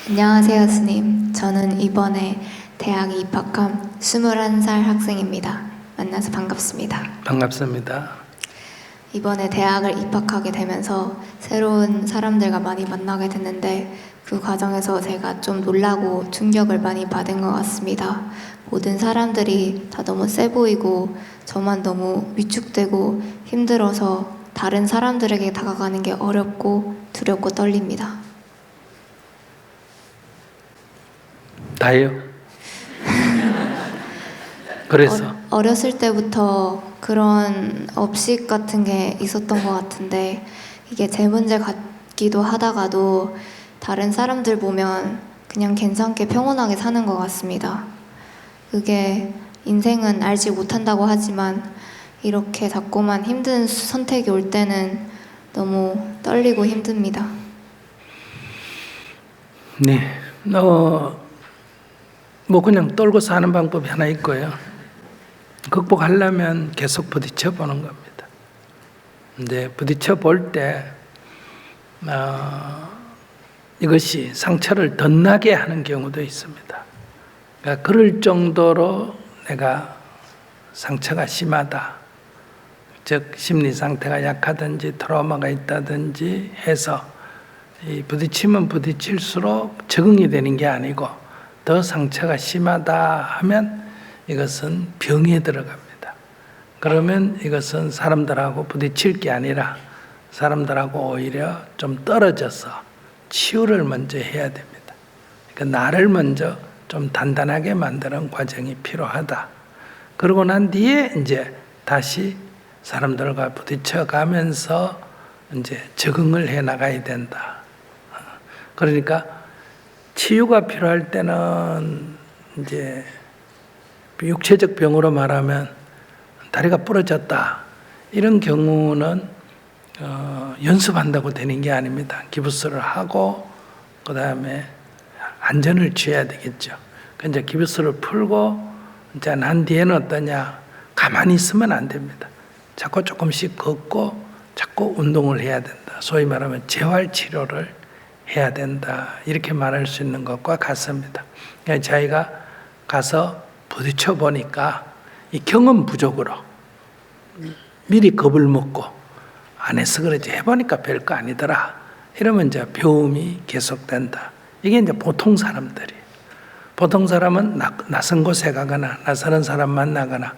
안녕하세요, 스님. 저는 이번에 대학에 입학한 21살 학생입니다. 만나서 반갑습니다. 반갑습니다. 이번에 대학을 입학하게 되면서 새로운 사람들과 많이 만나게 됐는데 그 과정에서 제가 좀 놀라고 충격을 많이 받은 것 같습니다. 모든 사람들이 다 너무 세 보이고 저만 너무 위축되고 힘들어서 다른 사람들에게 다가가는 게 어렵고 두렵고 떨립니다. 다예요? 그래서 어렸을 때부터 그런 업식 같은 게 있었던 것 같은데 이게 제 문제 같기도 하다가도 다른 사람들 보면 그냥 괜찮게 평온하게 사는 것 같습니다. 그게 인생은 알지 못한다고 하지만 이렇게 자꾸만 힘든 선택이 올 때는 너무 떨리고 힘듭니다. 네, 뭐 그냥 떨고 사는 방법이 하나 있고요. 극복하려면 계속 부딪혀 보는 겁니다. 이제 부딪혀 볼 때 이것이 상처를 더 나게 하는 경우도 있습니다. 그러니까 그럴 정도로 내가 상처가 심하다, 즉 심리 상태가 약하든지 트라우마가 있다든지 해서 이 부딪히면 부딪힐수록 적응이 되는 게 아니고 더 상처가 심하다 하면 이것은 병에 들어갑니다. 그러면 이것은 사람들하고 부딪힐 게 아니라 사람들하고 오히려 좀 떨어져서 치유를 먼저 해야 됩니다. 그러니까 나를 먼저 좀 단단하게 만드는 과정이 필요하다. 그러고 난 뒤에 이제 다시 사람들과 부딪혀 가면서 이제 적응을 해 나가야 된다. 그러니까 치유가 필요할 때는 이제 육체적 병으로 말하면 다리가 부러졌다. 이런 경우는 연습한다고 되는 게 아닙니다. 기부스를 하고 그 다음에 안전을 취해야 되겠죠. 이제 기부스를 풀고 이제 난 뒤에는 어떠냐? 가만히 있으면 안 됩니다. 자꾸 조금씩 걷고 자꾸 운동을 해야 된다. 소위 말하면 재활 치료를 해야 된다. 이렇게 말할 수 있는 것과 같습니다. 자기가 가서 부딪혀 보니까 이 경험 부족으로 미리 겁을 먹고 안 해서 그러지 해보니까 별거 아니더라. 이러면 이제 배움이 계속된다. 이게 이제 보통 사람들이에요. 보통 사람은 낯선 곳에 가거나 낯선 사람 만나거나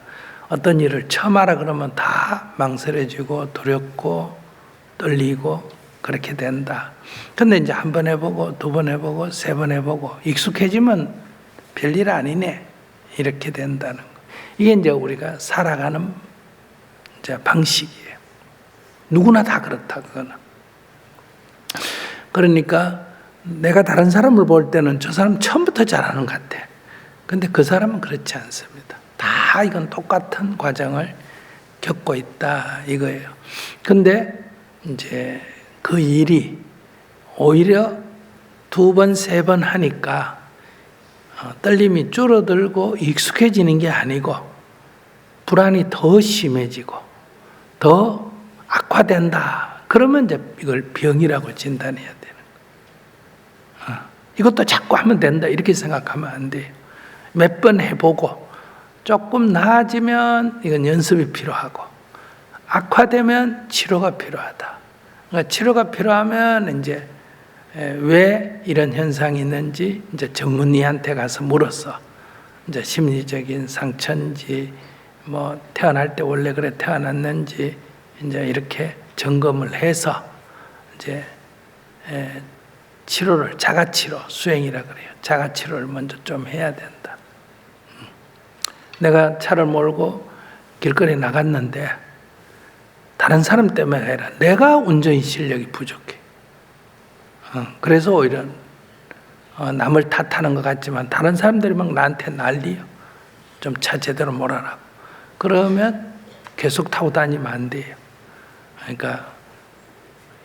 어떤 일을 처음 하라 그러면 다 망설여지고 두렵고 떨리고 그렇게 된다. 근데 이제 한 번 해보고 두 번 해보고 세 번 해보고 익숙해지면 별일 아니네. 이렇게 된다는 거. 이게 이제 우리가 살아가는 이제 방식이에요. 누구나 다 그렇다, 그거는. 그러니까 내가 다른 사람을 볼 때는 저 사람 처음부터 잘하는 것 같아. 근데 그 사람은 그렇지 않습니다. 다 이건 똑같은 과정을 겪고 있다, 이거예요. 근데 이제 그 일이 오히려 두 번, 세 번 하니까 떨림이 줄어들고 익숙해지는 게 아니고 불안이 더 심해지고 더 악화된다. 그러면 이제 이걸 병이라고 진단해야 되는 거예요. 이것도 자꾸 하면 된다. 이렇게 생각하면 안 돼요. 몇 번 해보고 조금 나아지면 이건 연습이 필요하고 악화되면 치료가 필요하다. 그러니까 치료가 필요하면 이제 왜 이런 현상이 있는지 이제 전문의한테 가서 물어서 이제 심리적인 상처인지 뭐 태어날 때 원래 그래 태어났는지 이제 이렇게 점검을 해서 이제 치료를 자가치료 수행이라 그래요. 자가치료를 먼저 좀 해야 된다. 내가 차를 몰고 길거리에 나갔는데 다른 사람 때문에 아니라 내가 운전 실력이 부족해. 그래서 오히려 남을 탓하는 것 같지만 다른 사람들이 막 나한테 난리요. 좀 차 제대로 몰아라고. 그러면 계속 타고 다니면 안 돼요. 그러니까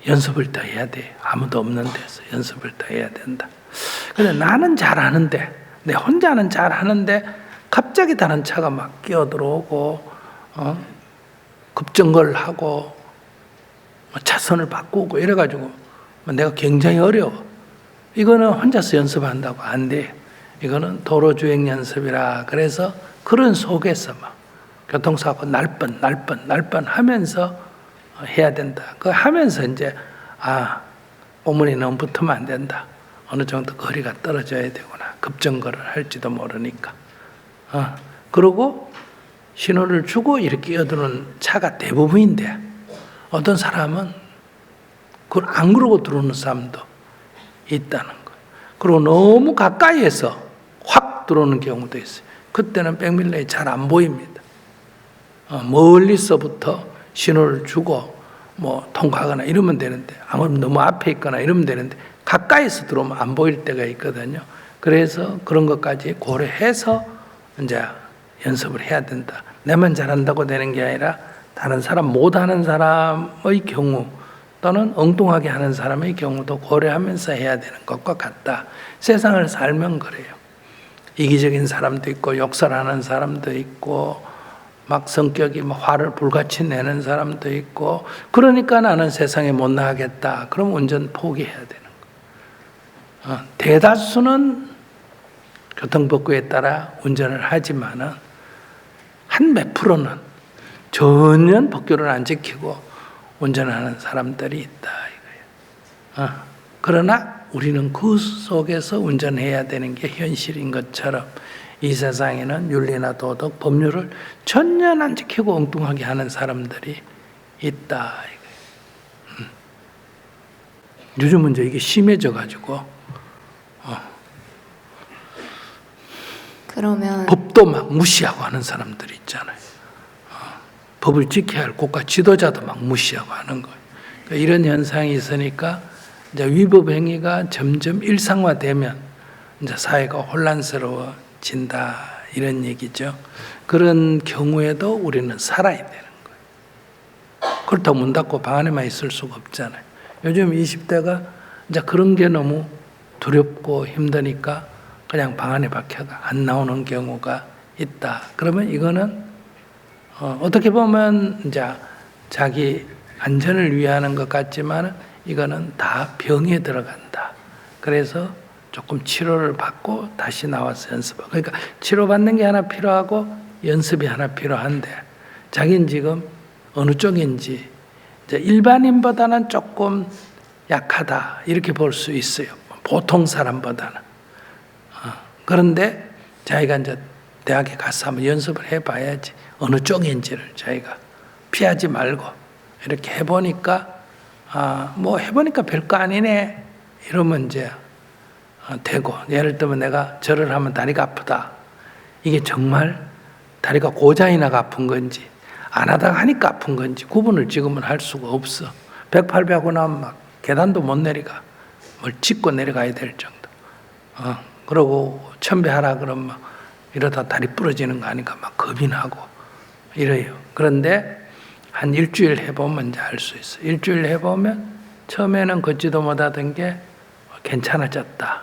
연습을 더 해야 돼요. 아무도 없는 데서 연습을 더 해야 된다. 근데 나는 잘하는데 내 혼자는 잘하는데 갑자기 다른 차가 막 끼어들어오고 급정거를 하고 차선을 바꾸고 이래가지고 내가 굉장히 어려워. 이거는 혼자서 연습한다고 안 돼. 이거는 도로주행 연습이라. 그래서 그런 속에서 막 교통사고 날 뻔 하면서 해야 된다. 그 하면서 이제 꼬문이 너무 붙으면 안 된다. 어느 정도 거리가 떨어져야 되구나. 급정거를 할지도 모르니까. 그러고 신호를 주고 이렇게 여드는 차가 대부분인데 어떤 사람은 그걸 안 그러고 들어오는 사람도 있다는 거예요. 그리고 너무 가까이에서 확 들어오는 경우도 있어요. 그때는 백밀러에 잘 안 보입니다. 멀리서부터 신호를 주고 뭐 통과하거나 이러면 되는데, 아무리 너무 앞에 있거나 이러면 되는데 가까이서 들어오면 안 보일 때가 있거든요. 그래서 그런 것까지 고려해서 이제 연습을 해야 된다. 내만 잘한다고 되는 게 아니라 다른 사람, 못하는 사람의 경우 또는 엉뚱하게 하는 사람의 경우도 고려하면서 해야 되는 것과 같다. 세상을 살면 그래요. 이기적인 사람도 있고 욕설하는 사람도 있고 막 성격이 막 화를 불같이 내는 사람도 있고, 그러니까 나는 세상에 못 나가겠다. 그럼 운전 포기해야 되는 거예요. 대다수는 교통법규에 따라 운전을 하지만은 한 몇 프로는 전혀 법규를 안 지키고 운전하는 사람들이 있다 이거예요. 그러나 우리는 그 속에서 운전해야 되는 게 현실인 것처럼 이 세상에는 윤리나 도덕, 법률을 전혀 안 지키고 엉뚱하게 하는 사람들이 있다 이거예요. 요즘은 이제 이게 심해져가지고 그러면 법도 막 무시하고 하는 사람들이 있잖아요. 법을 지켜야 할 국가 지도자도 막 무시하고 하는 거예요. 그러니까 이런 현상이 있으니까 이제 위법 행위가 점점 일상화되면 이제 사회가 혼란스러워진다 이런 얘기죠. 그런 경우에도 우리는 살아야 되는 거예요. 그렇다고 문 닫고 방 안에만 있을 수가 없잖아요. 요즘 20대가 이제 그런 게 너무 두렵고 힘드니까 그냥 방 안에 박혀가 안 나오는 경우가 있다. 그러면 이거는 어떻게 보면 이제 자기 안전을 위하는 것 같지만 이거는 다 병에 들어간다. 그래서 조금 치료를 받고 다시 나와서 연습하고. 그러니까 치료받는 게 하나 필요하고 연습이 하나 필요한데, 자기는 지금 어느 쪽인지 이제 일반인보다는 조금 약하다 이렇게 볼 수 있어요. 보통 사람보다는. 그런데 자기가 이제 대학에 가서 한번 연습을 해봐야지 어느 쪽인지를 자기가 피하지 말고 이렇게 해보니까 뭐 해보니까 별거 아니네 이러면 이제 되고, 예를 들면 내가 절을 하면 다리가 아프다. 이게 정말 다리가 고장이 나가 아픈 건지 안 하다가 하니까 아픈 건지 구분을 지금은 할 수가 없어. 108배하고 나면 막 계단도 못 내려가. 뭘 짚고 내려가야 될 정도. 그러고 1000배 하라 그러면 막 이러다 다리 부러지는 거 아닌가 막 겁이 나고 이래요. 그런데 한 일주일 해보면 이제 알 수 있어. 일주일 해보면 처음에는 걷지도 못하던 게 괜찮아졌다.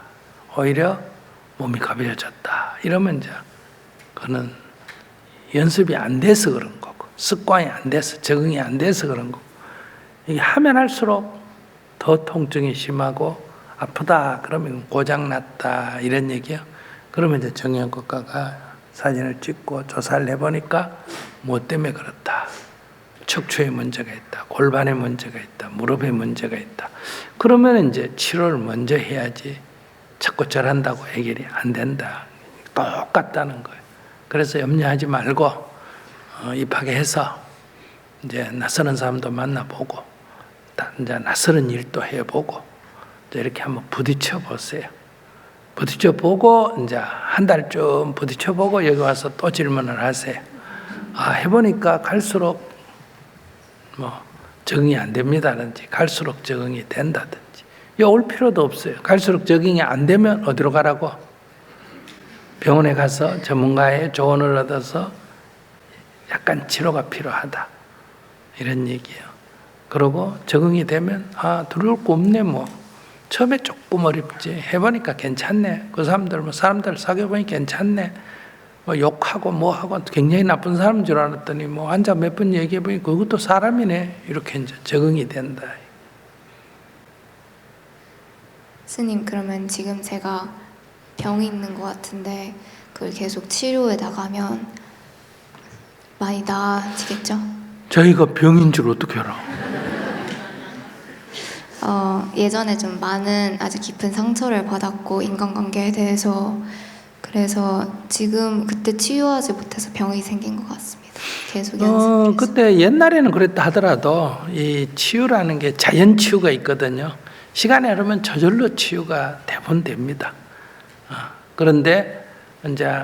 오히려 몸이 가벼워졌다. 이러면 이제 그는 연습이 안 돼서 그런 거고, 습관이 안 돼서, 적응이 안 돼서 그런 거고, 이게 하면 할수록 더 통증이 심하고 아프다 그러면 고장났다 이런 얘기요. 그러면 이제 정형외과가 사진을 찍고 조사를 해보니까 뭐 때문에 그렇다. 척추에 문제가 있다. 골반에 문제가 있다. 무릎에 문제가 있다. 그러면 이제 치료를 먼저 해야지 자꾸 절한다고 해결이 안 된다. 똑같다는 거예요. 그래서 염려하지 말고 입하게 해서 이제 낯서는 사람도 만나보고 이제 낯서는 일도 해보고 이렇게 한번 부딪혀 보세요. 부딪혀 보고 이제 한 달 좀 부딪혀 보고 여기 와서 또 질문을 하세요. 해보니까 갈수록 뭐 적응이 안 됩니다든지 갈수록 적응이 된다든지 올 필요도 없어요. 갈수록 적응이 안 되면 어디로 가라고? 병원에 가서 전문가의 조언을 얻어서 약간 치료가 필요하다 이런 얘기예요. 그리고 적응이 되면 두려울 거 없네 뭐. 처음에 조금 어렵지 해보니까 괜찮네. 그 사람들 뭐 사람들 사귀어보니 괜찮네. 뭐 욕하고 뭐하고 굉장히 나쁜 사람인 줄 알았더니 뭐 앉아 몇 번 얘기해보니 그것도 사람이네. 이렇게 이제 적응이 된다. 스님, 그러면 지금 제가 병이 있는 것 같은데 그걸 계속 치료해 나가면 많이 나아지겠죠? 자기가 병인 줄 어떻게 알아? 예전에 좀 많은 아주 깊은 상처를 받았고 인간관계에 대해서, 그래서 지금 그때 치유하지 못해서 병이 생긴 것 같습니다. 계속 연습을 그때 옛날에는 그랬다 하더라도 이 치유라는 게 자연 치유가 있거든요. 시간이 흐르면 저절로 치유가 대부분 됩니다. 그런데 이제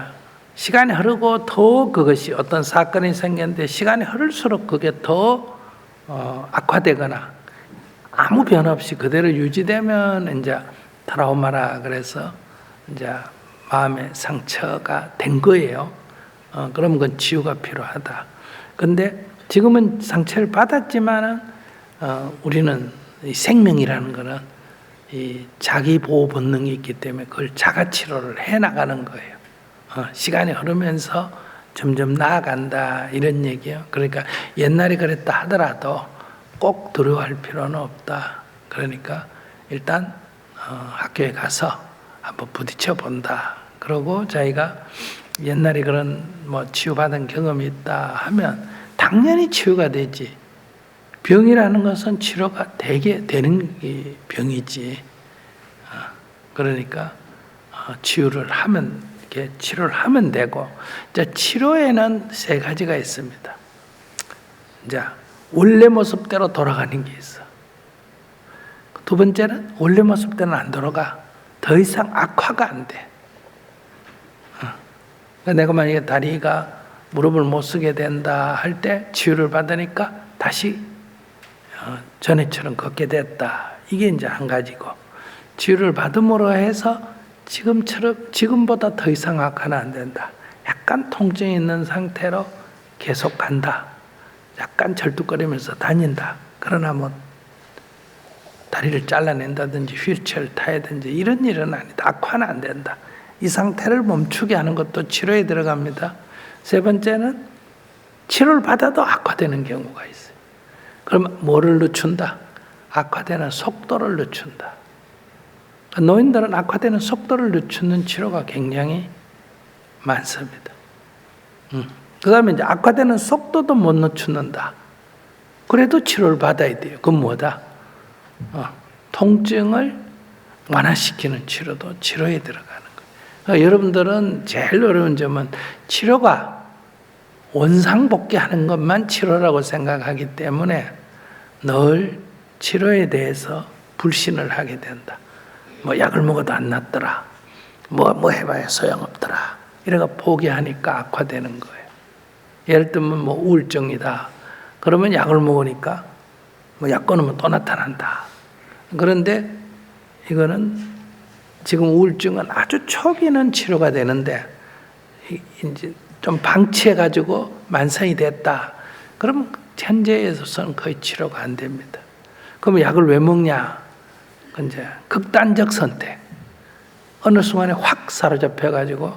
시간이 흐르고 더 그것이 어떤 사건이 생겼는데 시간이 흐를수록 그게 더 악화되거나 아무 변화 없이 그대로 유지되면 이제 트라우마라 그래서 이제 마음의 상처가 된 거예요. 그러면 그건 치유가 필요하다. 근데 지금은 상처를 받았지만은 우리는 이 생명이라는 거는 이 자기 보호 본능이 있기 때문에 그걸 자가 치료를 해 나가는 거예요. 시간이 흐르면서 점점 나아간다 이런 얘기예요. 그러니까 옛날에 그랬다 하더라도 꼭 두려워할 필요는 없다. 그러니까 일단 학교에 가서 한번 부딪혀 본다. 그러고 자기가 옛날에 그런 뭐 치유받은 경험이 있다 하면 당연히 치유가 되지. 병이라는 것은 치료가 되게 되는 병이지. 그러니까 치유를 하면 이렇게 치료를 하면 되고, 이제 치료에는 세 가지가 있습니다. 이제 원래 모습대로 돌아가는 게 있어. 두 번째는 원래 모습대로는 안 돌아가. 더 이상 악화가 안 돼. 내가 만약에 다리가 무릎을 못 쓰게 된다 할 때 치유를 받으니까 다시 전에처럼 걷게 됐다. 이게 이제 한 가지고, 치유를 받음으로 해서 지금보다 더 이상 악화는 안 된다. 약간 통증이 있는 상태로 계속 간다. 약간 절뚝거리면서 다닌다. 그러나 뭐 다리를 잘라낸다든지 휠체어를 타야 되든지 이런 일은 아니다. 악화는 안 된다. 이 상태를 멈추게 하는 것도 치료에 들어갑니다. 세 번째는 치료를 받아도 악화되는 경우가 있어요. 그럼 뭐를 늦춘다? 악화되는 속도를 늦춘다. 노인들은 악화되는 속도를 늦추는 치료가 굉장히 많습니다. 그 다음에 이제 악화되는 속도도 못 늦춘다. 그래도 치료를 받아야 돼요. 그건 뭐다? 통증을 완화시키는 치료도 치료에 들어가는 거예요. 그러니까 여러분들은 제일 어려운 점은 치료가 원상복귀하는 것만 치료라고 생각하기 때문에 늘 치료에 대해서 불신을 하게 된다. 뭐 약을 먹어도 안 낫더라. 뭐 해봐야 소용없더라. 이래가 포기하니까 악화되는 거예요. 예를 들면 뭐 우울증이다. 그러면 약을 먹으니까 뭐 약 끊으면 또 나타난다. 그런데 이거는 지금 우울증은 아주 초기는 치료가 되는데 이제 좀 방치해가지고 만성이 됐다. 그럼 현재에서는 거의 치료가 안 됩니다. 그럼 약을 왜 먹냐? 이제 극단적 선택. 어느 순간에 확 사로잡혀가지고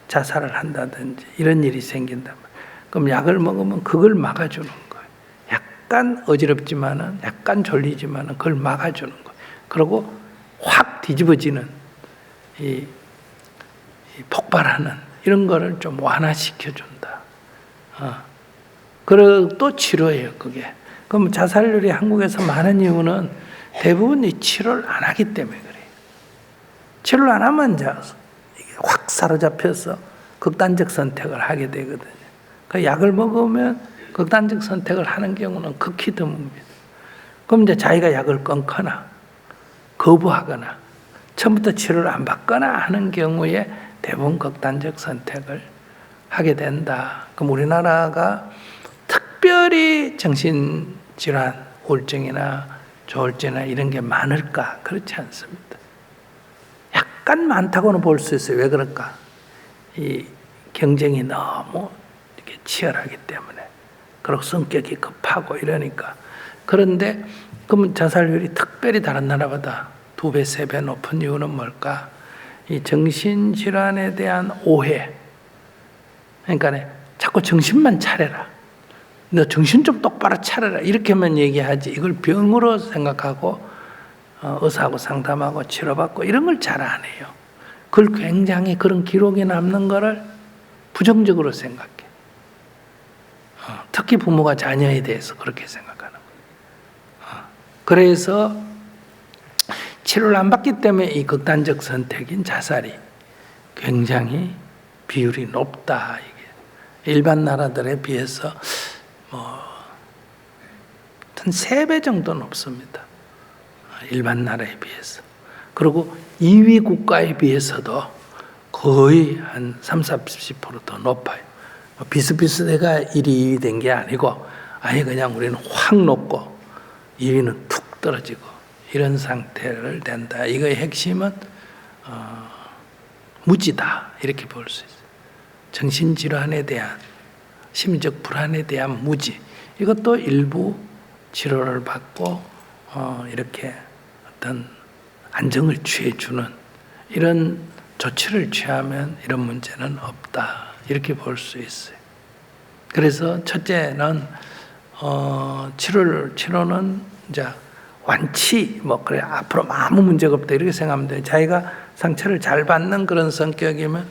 자살을 한다든지 이런 일이 생긴단 말이에요. 그럼 약을 먹으면 그걸 막아주는 거예요. 약간 어지럽지만은, 약간 졸리지만은 그걸 막아주는 거예요. 그리고 확 뒤집어지는 이 폭발하는 이런 거를 좀 완화시켜준다. 그리고 또 치료예요, 그게. 그럼 자살률이 한국에서 많은 이유는 대부분 이 치료를 안 하기 때문에 그래요. 치료를 안 하면 이제 확 사로잡혀서 극단적 선택을 하게 되거든요. 그 약을 먹으면 극단적 선택을 하는 경우는 극히 드뭅니다. 그럼 이제 자기가 약을 끊거나 거부하거나 처음부터 치료를 안 받거나 하는 경우에 대부분 극단적 선택을 하게 된다. 그럼 우리나라가 특별히 정신질환, 우울증이나 조울증이나 이런 게 많을까? 그렇지 않습니다. 약간 많다고는 볼 수 있어요. 왜 그럴까? 이 경쟁이 너무 이렇게 치열하기 때문에. 그리고 성격이 급하고 이러니까. 그런데 그러면 자살률이 특별히 다른 나라보다 2배, 3배 높은 이유는 뭘까? 이 정신질환에 대한 오해. 그러니까 자꾸 정신만 차려라. 너 정신 좀 똑바로 차려라. 이렇게만 얘기하지. 이걸 병으로 생각하고 의사하고 상담하고 치료받고 이런 걸 잘 안 해요. 그걸 굉장히 그런 기록이 남는 거를 부정적으로 생각해. 특히 부모가 자녀에 대해서 그렇게 생각하는 거예요. 그래서 치료를 안 받기 때문에 이 극단적 선택인 자살이 굉장히 비율이 높다. 이게 일반 나라들에 비해서 한 3배 정도 높습니다. 일반 나라에 비해서. 그리고 2위 국가에 비해서도 거의 한 30-40% 더 높아요. 비슷비슷해가 1위, 2위 된 게 아니고 아예 그냥 우리는 확 높고 2위는 툭 떨어지고 이런 상태를 된다. 이거의 핵심은 무지다 이렇게 볼 수 있어요. 정신질환에 대한 심리적 불안에 대한 무지, 이것도 일부 치료를 받고 이렇게 어떤 안정을 취해주는 이런 조치를 취하면 이런 문제는 없다 이렇게 볼 수 있어요. 그래서 첫째는 치료는 이제 완치 그래 앞으로 아무 문제가 없다 이렇게 생각하면 돼요. 자기가 상처를 잘 받는 그런 성격이면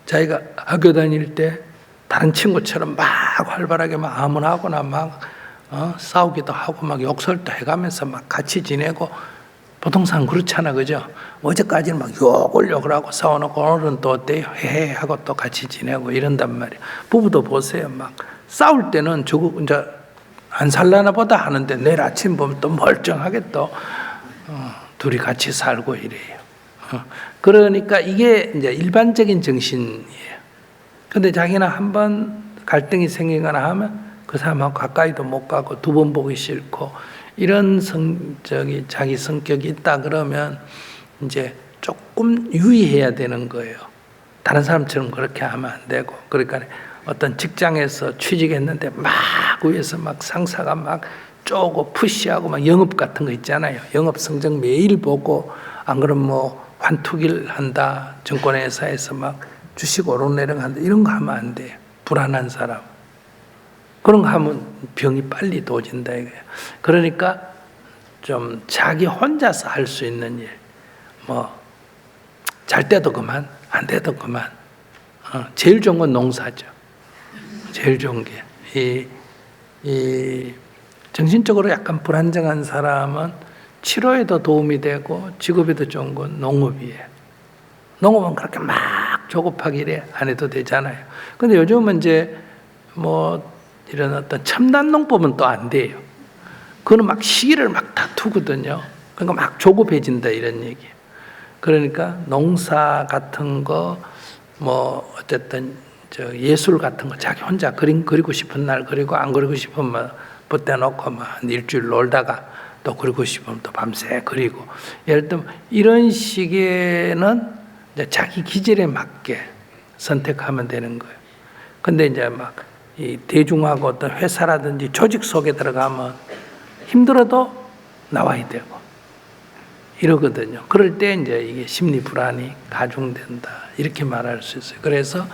자기가 학교 다닐 때 다른 친구처럼 막 활발하게 막 아무나하거나 막 싸우기도 하고 막 욕설도 해가면서 막 같이 지내고 보통상 그렇잖아, 그죠? 어제까지는 막 욕을 하고 싸워놓고 오늘은 또 어때요? 헤헤 하고 또 같이 지내고 이런단 말이야. 부부도 보세요. 막 싸울 때는 저거 이제 안 살라나 보다 하는데 내일 아침 보면 또 멀쩡하게 또 둘이 같이 살고 이래요. 그러니까 이게 이제 일반적인 정신이에요. 근데 자기는 한번 갈등이 생기거나 하면 그 사람하고 가까이도 못 가고 2번 보기 싫고 이런 자기 성격이 있다 그러면 이제 조금 유의해야 되는 거예요. 다른 사람처럼 그렇게 하면 안 되고. 그러니까 어떤 직장에서 취직했는데 막 위에서 막 상사가 막 쪼고 푸시하고 막 영업 같은 거 있잖아요. 영업 성적 매일 보고 안 그러면 환투기를 한다. 증권회사에서 막 주식 오르내리락 한다. 이런 거 하면 안 돼요. 불안한 사람. 그런 거 하면 병이 빨리 도진다 이거예요. 그러니까 좀 자기 혼자서 할 수 있는 일, 잘 때도 그만, 안 돼도 그만. 제일 좋은 건 농사죠. 제일 좋은 게. 이 정신적으로 약간 불안정한 사람은 치료에도 도움이 되고 직업에도 좋은 건 농업이에요. 농업은 그렇게 막 조급하게 이래 안 해도 되잖아요. 근데 요즘은 이제 이런 어떤 첨단 농법은 또 안 돼요. 그거는 막 시기를 막 다투거든요. 그러니까 막 조급해진다 이런 얘기예요. 그러니까 농사 같은 거 어쨌든 예술 같은 거 자기 혼자 그림 그리고 싶은 날 그리고 안 그리고 싶으면 붓대 놓고 한 일주일 놀다가 또 그리고 싶으면 또 밤새 그리고 예를 들면 이런 시기에는 이제 자기 기질에 맞게 선택하면 되는 거예요. 근데 이제 막 이 대중하고 어떤 회사라든지 조직 속에 들어가면 힘들어도 나와야 되고 이러거든요. 그럴 때 이제 이게 심리 불안이 가중된다 이렇게 말할 수 있어요. 그래서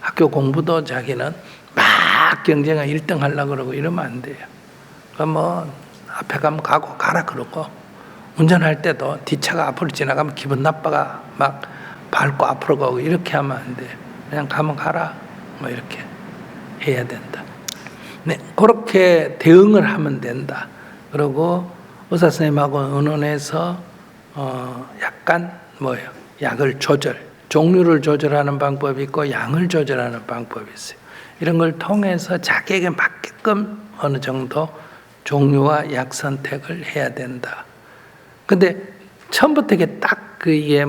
학교 공부도 자기는 막 경쟁을 1등 하려고 그러고 이러면 안 돼요. 앞에 가면 가고 가라 그러고 운전할 때도 뒷차가 앞으로 지나가면 기분 나빠가 막 밟고 앞으로 가고 이렇게 하면 안 돼요. 그냥 가면 가라 이렇게 해야 된다. 네, 그렇게 대응을 하면 된다. 그리고 의사 선생님하고 의논해서 약간 약을 종류를 조절하는 방법이 있고 양을 조절하는 방법이 있어요. 이런 걸 통해서 자기에게 맞게끔 어느 정도 종류와 약 선택을 해야 된다. 근데 처음부터 이게 딱 이게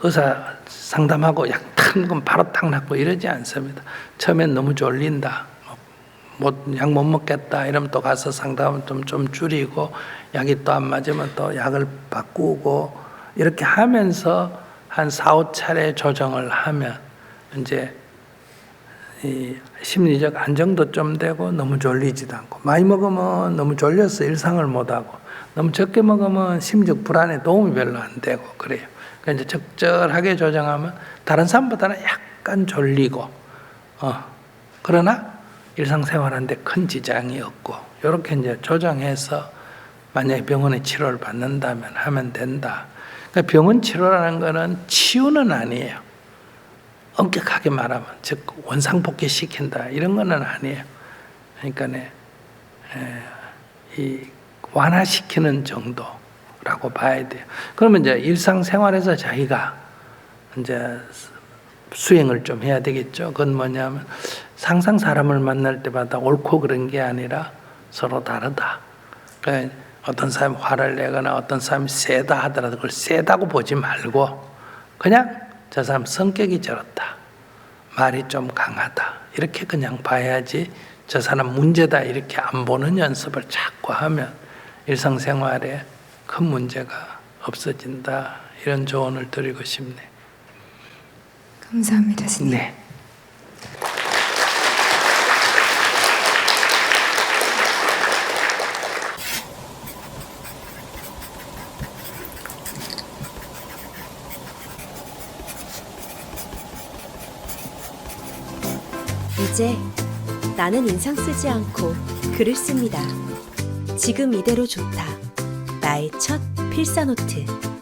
의사 상담하고 약 탁 먹으면 바로 딱 낫고 이러지 않습니다. 처음엔 너무 졸린다. 약 못 먹겠다. 이러면 또 가서 상담을 좀 줄이고 약이 또 안 맞으면 또 약을 바꾸고 이렇게 하면서 한 4-5차례 조정을 하면 이제 이 심리적 안정도 좀 되고 너무 졸리지도 않고 많이 먹으면 너무 졸려서 일상을 못하고 너무 적게 먹으면 심리적 불안에 도움이 별로 안 되고 그래요. 그러니까 이제 적절하게 조정하면 다른 사람보다는 약간 졸리고 그러나 일상생활하는데 큰 지장이 없고 이렇게 이제 조정해서 만약에 병원에 치료를 받는다면 하면 된다. 그러니까 병원 치료라는 거는 치유는 아니에요. 엄격하게 말하면 즉 원상복귀 시킨다 이런 거는 아니에요. 그러니까 이 완화시키는 정도라고 봐야 돼요. 그러면 이제 일상생활에서 자기가 이제 수행을 좀 해야 되겠죠. 그건 뭐냐면 항상 사람을 만날 때마다 옳고 그런 게 아니라 서로 다르다. 그러니까 어떤 사람이 화를 내거나 어떤 사람이 세다 하더라도 그걸 세다고 보지 말고 그냥 저 사람 성격이 저렇다. 말이 좀 강하다. 이렇게 그냥 봐야지 저 사람 문제다 이렇게 안 보는 연습을 자꾸 하면 일상생활에 큰 문제가 없어진다. 이런 조언을 드리고 싶네요. 감사합니다, 스님. 네. 이제 나는 인상 쓰지 않고 글을 씁니다. 지금 이대로 좋다. 나의 첫 필사노트.